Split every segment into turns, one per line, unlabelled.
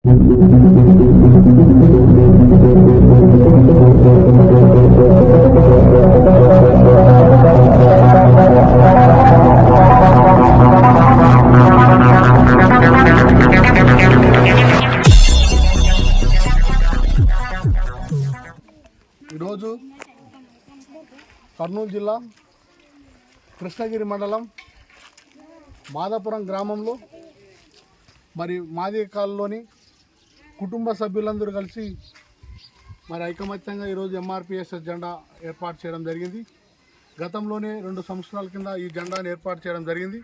ఈరోజు కర్నూలు జిల్లా కృష్ణగిరి మండలం మాదాపురం గ్రామంలో మరి మాదిగ కాలనీలోని కుటుంబ సభ్యులందరూ కలిసి మరి ఐకమత్యంగా ఈరోజు ఎంఆర్పిఎస్ఎస్ జెండా ఏర్పాటు చేయడం జరిగింది. గతంలోనే 2 సంవత్సరాల కింద ఈ జెండాను ఏర్పాటు చేయడం జరిగింది.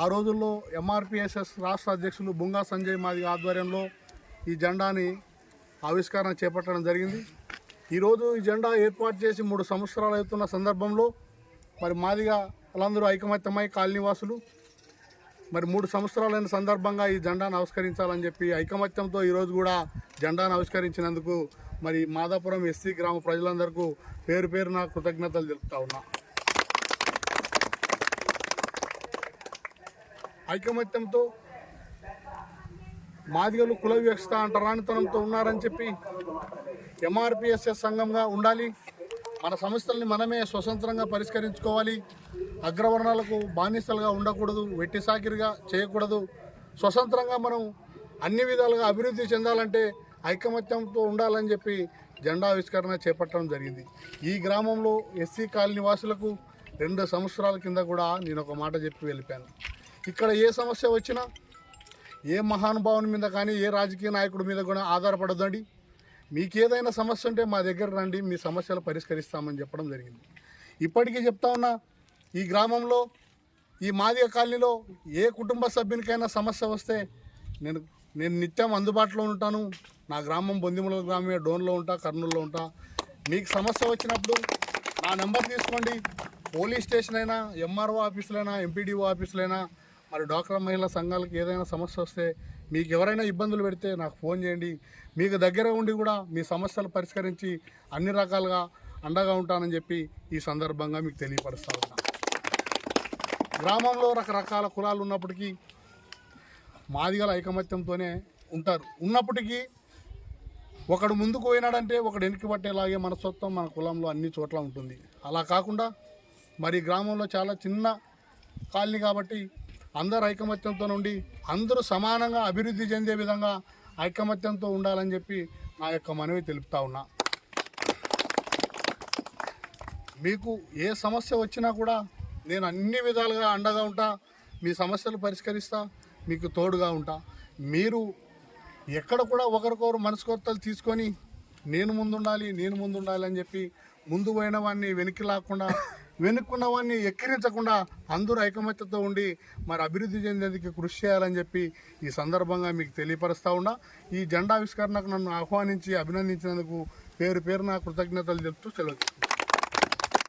ఆ రోజుల్లో ఎంఆర్పిఎస్ఎస్ రాష్ట్ర అధ్యక్షులు బుంగా సంజయ్ మాదిగ ఆధ్వర్యంలో ఈ జెండాని ఆవిష్కరణ చేపట్టడం జరిగింది. ఈరోజు ఈ జెండా ఏర్పాటు చేసి 3 సంవత్సరాలు అవుతున్న సందర్భంలో మరి మాదిగా వాళ్ళందరూ ఐకమత్యమై కాలనీవాసులు మరి 3 సంవత్సరాలైన సందర్భంగా ఈ జెండాను ఆవిష్కరించాలని చెప్పి ఐకమత్యంతో ఈరోజు కూడా జెండాను ఆవిష్కరించినందుకు మరి మాదాపురం ఎస్సీ గ్రామ ప్రజలందరికీ పేరు పేరున కృతజ్ఞతలు తెలుపుతా ఉన్నా. ఐకమత్యంతో మాదిగలు కుల వివక్షత అంటరానితనంతో ఉన్నారని చెప్పి ఎంఆర్పిఎస్ఎస్ సంఘంగా ఉండాలి, మన సమస్యల్ని మనమే స్వతంత్రంగా పరిష్కరించుకోవాలి, అగ్రవర్ణాలకు బానిసలుగా ఉండకూడదు, వెట్టి సాకిరిగా చేయకూడదు, స్వతంత్రంగా మనం అన్ని విధాలుగా అభివృద్ధి చెందాలంటే ఐకమత్యంతో ఉండాలని చెప్పి జెండా ఆవిష్కరణ చేపట్టడం జరిగింది. ఈ గ్రామంలో ఎస్సీ కాలనీ వాసులకు 2 సంవత్సరాల కింద కూడా నేను ఒక మాట చెప్పి వెళ్ళిపోయాను. ఇక్కడ ఏ సమస్య వచ్చినా ఏ మహానుభావుని మీద కానీ ఏ రాజకీయ నాయకుడి మీద కూడా ఆధారపడదండి, మీకు ఏదైనా సమస్య ఉంటే మా దగ్గర రండి, మీ సమస్యలు పరిష్కరిస్తామని చెప్పడం జరిగింది. ఇప్పటికీ చెప్తా ఉన్నా, ఈ గ్రామంలో ఈ మాదిగ కాలనీలో ఏ కుటుంబ సభ్యునికైనా సమస్య వస్తే నేను నిత్యం అందుబాటులో ఉంటాను. నా గ్రామం బొందిముల గ్రామమే, డోన్లో ఉంటా, కర్నూలులో ఉంటా. మీకు సమస్య వచ్చినప్పుడు నా నెంబర్ తీసుకోండి, పోలీస్ స్టేషన్ అయినా, ఎంఆర్ఓ ఆఫీసులైనా, ఎంపీడీఓ ఆఫీసులైనా, మరి డ్వాక్రా మహిళా సంఘాలకు ఏదైనా సమస్య వస్తే, మీకు ఎవరైనా ఇబ్బందులు పెడితే నాకు ఫోన్ చేయండి. మీకు దగ్గర ఉండి కూడా మీ సమస్యలు పరిష్కరించి అన్ని రకాలుగా అండగా ఉంటానని చెప్పి ఈ సందర్భంగా మీకు తెలియపరుస్తా ఉన్నా. గ్రామంలో రకరకాల కులాలు ఉన్నప్పటికీ మాదిగల ఐకమత్యంతోనే ఉంటారు. ఉన్నప్పటికీ ఒకడు ముందుకు పోయినాడంటే ఒకడు వెనక్కి పట్టేలాగే మనస్తత్వం మన కులంలో అన్ని చోట్ల ఉంటుంది. అలా కాకుండా మరి గ్రామంలో చాలా చిన్న కాలనీ కాబట్టి అందరు ఐకమత్యంతో ఉండి అందరూ సమానంగా అభివృద్ధి చెందే విధంగా ఐకమత్యంతో ఉండాలని చెప్పి నా యొక్క మనవి తెలుపుతా ఉన్నా. మీకు ఏ సమస్య వచ్చినా కూడా నేను అన్ని విధాలుగా అండగా ఉంటా, మీ సమస్యలు పరిష్కరిస్తా, మీకు తోడుగా ఉంటా. మీరు ఎక్కడ కూడా ఒకరికొకరు మనస్కొత్తలు తీసుకొని నేను ముందుండాలి అని చెప్పి ముందు పోయిన వాడిని వెనక్కి లాక్కుండా, వెనుక్కున్న వాడిని ఎక్కిరించకుండా అందరూ ఐకమత్యంతో ఉండి మరి అభివృద్ధి చెందేందుకు కృషి చేయాలని చెప్పి ఈ సందర్భంగా మీకు తెలియపరుస్తూ ఉన్నా. ఈ జెండా ఆవిష్కరణకు నన్ను ఆహ్వానించి అభినందించినందుకు పేరు పేరున కృతజ్ఞతలు చెప్తూ సెలవు.